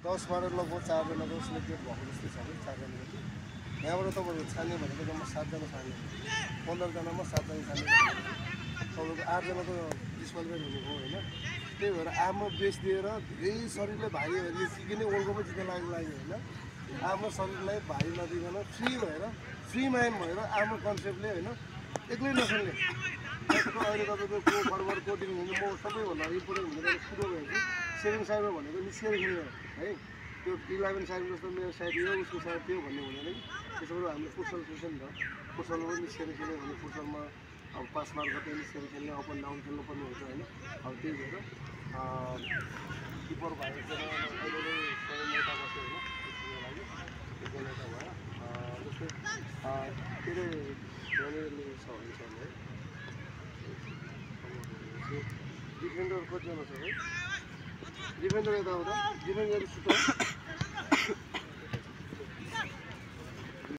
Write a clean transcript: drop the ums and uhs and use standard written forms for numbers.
10-12 लगभग 4जनाको सिलेक्टेड भएको जस्तो छ है 4जना जति यहाँबाट तपाईँहरू छान्ने भनेको जम्मा 7जना छान्ने 15जनामा 7जना छान्ने तपाईँको 8जना त डिस्क्वालिफाइड हुनुभयो होइन त्यही भएर आफ्नो बेस दिएर धेरै शरीरले भारी भएर कि नै वर्ल्ड कपै जित्न लाग्यो होइन आफ्नो शरीरलाई भारी नदिकन फ्री माइन्ड भएर आफ्नो कन्सेप्टले होइन एक्लै नखेल्ने अहिले तपाईँको को फरवर्ड को टिम हुन्छ म सबैभन्दा इम्पोर्टेन्ट भनेको सुरु भएको 7 साइडमा भनेको निस्केर खेल्यो है त्यो 11 साइड जस्तो मेरो साइड यो उसको साइड त्यो भन्ने हुँदैन कि त्यसो भएर हाम्रो फुटसल सेसन छ फुटसलमा पनि निस्केर खेल्यो भने फुटसलमा अब 5 मार्क कतै निस्केर खेल्ने अप एन्ड डाउन खेल्नुपर्ने हुन्छ होइन अब त्यही भएर किपर भएको अहिले नेता बस्यो होइन त्यसको लागि त्यो नेता भयो जस्तै के अरे यहाँनिर छ है डिफेन्डर कतिजना छ है डिफेन्डर यता आउँदा डिफेन्डर सुत्छ